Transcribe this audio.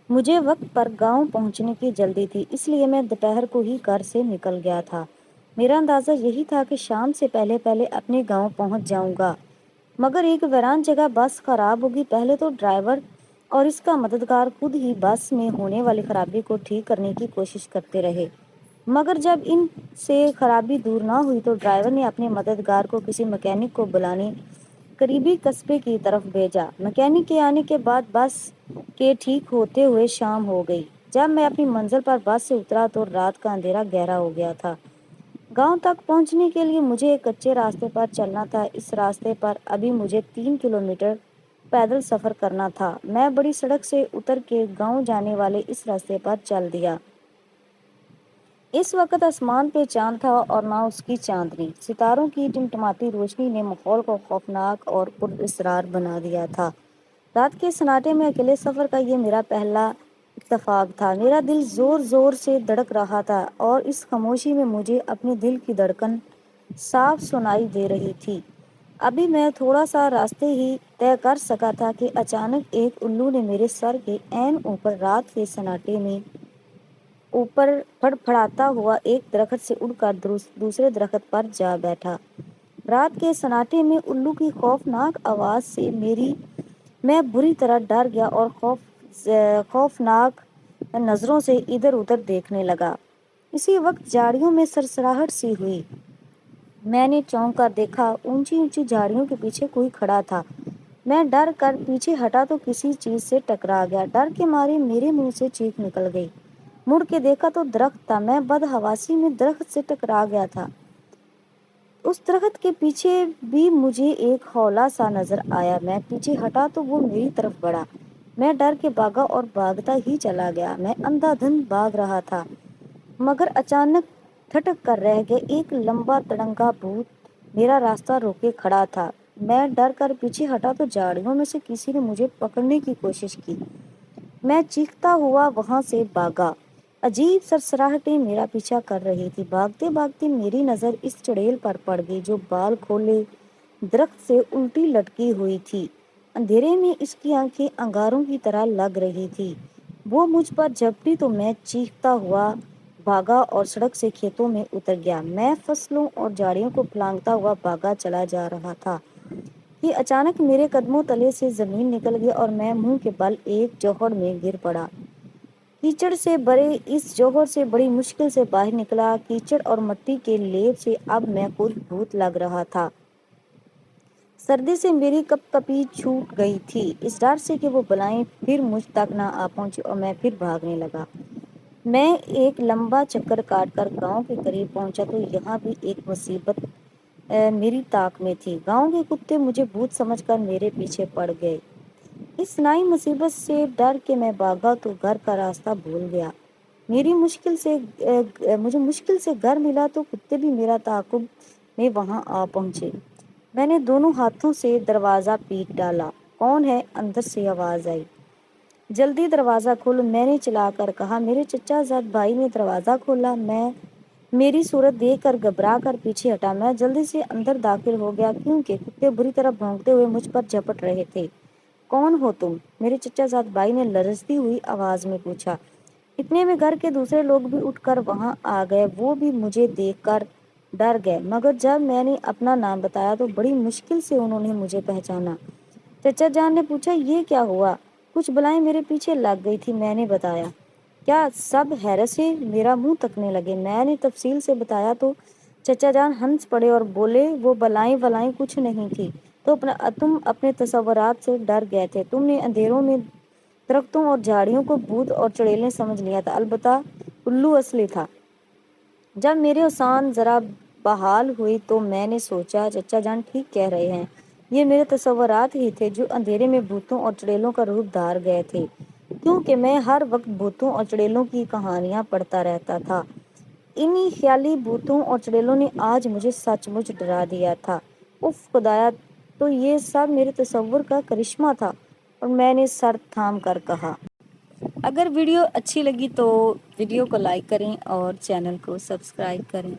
مجھے وقت پر گاؤں پہنچنے کی جلدی تھی، اس لیے میں دوپہر کو ہی گھر سے نکل گیا تھا۔ میرا اندازہ یہی تھا کہ شام سے پہلے اپنے گاؤں پہنچ جاؤں گا، مگر ایک ویران جگہ بس خراب ہوگی۔ پہلے تو ڈرائیور اور اس کا مددگار خود ہی بس میں ہونے والی خرابی کو ٹھیک کرنے کی کوشش کرتے رہے، مگر جب ان سے خرابی دور نہ ہوئی تو ڈرائیور نے اپنے مددگار کو کسی مکینک کو بلانے قریبی قصبے کی طرف بھیجا۔ مکینک کے آنے کے بعد بس کے ٹھیک ہوتے ہوئے شام ہو گئی۔ جب میں اپنی منزل پر بس سے اترا تو رات کا اندھیرا گہرا ہو گیا تھا۔ گاؤں تک پہنچنے کے لیے مجھے ایک کچے راستے پر چلنا تھا۔ اس راستے پر ابھی مجھے 3 کلومیٹر پیدل سفر کرنا تھا۔ میں بڑی سڑک سے اتر کے گاؤں جانے والے اس راستے پر چل دیا۔ اس وقت آسمان پہ چاند تھا اور نہ اس کی چاندنی۔ ستاروں کی ٹمٹماتی روشنی نے ماحول کو خوفناک اور پراسرار بنا دیا تھا۔ رات کے سناٹے میں اکیلے سفر کا یہ میرا پہلا اتفاق تھا۔ میرا دل زور زور سے دھڑک رہا تھا اور اس خاموشی میں مجھے اپنے دل کی دھڑکن صاف سنائی دے رہی تھی۔ ابھی میں تھوڑا سا راستے ہی طے کر سکا تھا کہ اچانک ایک الو نے میرے سر کے عین اوپر رات کے سناٹے میں اوپر پھڑپھڑاتا ہوا ایک درخت سے اڑ کر دوسرے درخت پر جا بیٹھا۔ رات کے سناٹے میں الو کی خوفناک آواز سے میں بری طرح ڈر گیا اور خوفناک نظروں سے ادھر ادھر دیکھنے لگا۔ اسی وقت جھاڑیوں میں سرسراہٹ سی ہوئی۔ میں نے چونک کر دیکھا، اونچی اونچی جھاڑیوں کے پیچھے کوئی کھڑا تھا۔ میں ڈر کر پیچھے ہٹا تو کسی چیز سے ٹکرا گیا۔ ڈر کے مارے میرے منہ سے چیخ نکل گئی۔ مڑ کے دیکھا تو درخت تھا۔ میں بدحواسی میں درخت سے ٹکرا گیا تھا۔ اس درخت کے پیچھے بھی مجھے ایک ہولہ سا نظر آیا۔ میں پیچھے ہٹا تو وہ میری طرف بڑھا۔ میں ڈر کے بھاگا اور بھاگتا ہی چلا گیا۔ میں اندھا دھند بھاگ رہا تھا، مگر اچانک تھٹک کر رہ گیا۔ ایک لمبا تڑنگا بھوت میرا راستہ روکے کھڑا تھا۔ میں ڈر کر پیچھے ہٹا تو جھاڑیوں میں سے کسی نے مجھے پکڑنے کی کوشش کی۔ میں چیختا ہوا وہاں سے بھاگا۔ عجیب سرسراہٹیں میرا پیچھا کر رہی تھی۔ بھاگتے بھاگتے میری نظر اس چڑیل پر پڑ گئی جو بال کھولے درخت سے الٹی لٹکی ہوئی تھی۔ اندھیرے میں اس کی آنکھیں انگاروں کی طرح لگ رہی تھی۔ وہ مجھ پر جھپٹی تو میں چیختا ہوا بھاگا اور سڑک سے کھیتوں میں اتر گیا۔ میں فصلوں اور جھاڑیوں کو پھلانگتا ہوا بھاگا چلا جا رہا تھا کہ اچانک میرے قدموں تلے سے زمین نکل گئی اور میں منہ کے بل ایک جوہڑ میں گر پڑا۔ کیچڑ سے بھرے اس جوہر سے بڑی مشکل سے باہر نکلا۔ کیچڑ اور مٹی کے لیپ سے اب میں کچھ بھوت لگ رہا تھا۔ سردی سے میری کپ کپی چھوٹ گئی تھی، اس ڈر سے کہ وہ بلائیں پھر مجھ تک نہ آ پہنچے، اور میں پھر بھاگنے لگا۔ میں ایک لمبا چکر کاٹ کر گاؤں کے قریب پہنچا تو یہاں بھی ایک مصیبت میری طاق میں تھی۔ گاؤں کے کتے مجھے بھوت سمجھ کر میرے پیچھے پڑ گئے۔ اس نئی مصیبت سے ڈر کے میں بھاگا تو گھر کا راستہ بھول گیا۔ مجھے مشکل سے گھر ملا تو کتے بھی میرا تعاقب میں وہاں آ پہنچے۔ میں نے دونوں ہاتھوں سے دروازہ پیٹ ڈالا۔ کون ہے؟ اندر سے آواز آئی۔ جلدی دروازہ کھولو، میں نے چلا کر کہا۔ میرے چچا زاد بھائی نے دروازہ کھولا۔ میں میری صورت دیکھ کر گھبرا کر پیچھے ہٹا۔ میں جلدی سے اندر داخل ہو گیا کیونکہ کتے بری طرح بھونکتے ہوئے مجھ پر جھپٹ رہے تھے۔ کون ہو تم؟ میرے چچا زاد بھائی نے لرزتی ہوئی آواز میں پوچھا۔ اتنے میں گھر کے دوسرے لوگ بھی اٹھ کر وہاں آ گئے۔ وہ بھی مجھے دیکھ کر ڈر گئے، مگر جب میں نے اپنا نام بتایا تو بڑی مشکل سے انہوں نے مجھے پہچانا۔ چچا جان نے پوچھا، یہ کیا ہوا؟ کچھ بلائیں میرے پیچھے لگ گئی تھی، میں نے بتایا۔ کیا سب حیرت سے میرا منہ تکنے لگے۔ میں نے تفصیل سے بتایا تو چچا جان ہنس پڑے اور بولے، وہ بلائیں ولائیں کچھ نہیں تھی، تم اپنے تصورات سے ڈر گئے تھے۔ تم نے اندھیروں میں درختوں اور جھاڑیوں کو بھوت اور چڑیلیں سمجھ لیا تھا، البتہ الو اصلی تھا۔ جب میرے اوسان ذرا بحال ہوئی تو میں نے سوچا چچا جان ٹھیک کہہ رہے ہیں، یہ میرے تصورات ہی تھے جو اندھیرے میں بھوتوں اور چڑیلوں کا روپ دھار گئے تھے، کیونکہ میں ہر وقت بھوتوں اور چڑیلوں کی کہانیاں پڑھتا رہتا تھا۔ انہی خیالی بھوتوں اور چڑیلوں نے آج مجھے سچ مچ ڈرا دیا تھا۔ اف خدایا، تو یہ سب میرے تصور کا کرشمہ تھا، اور میں نے سر تھام کر کہا۔ اگر ویڈیو اچھی لگی تو ویڈیو کو لائک کریں اور چینل کو سبسکرائب کریں۔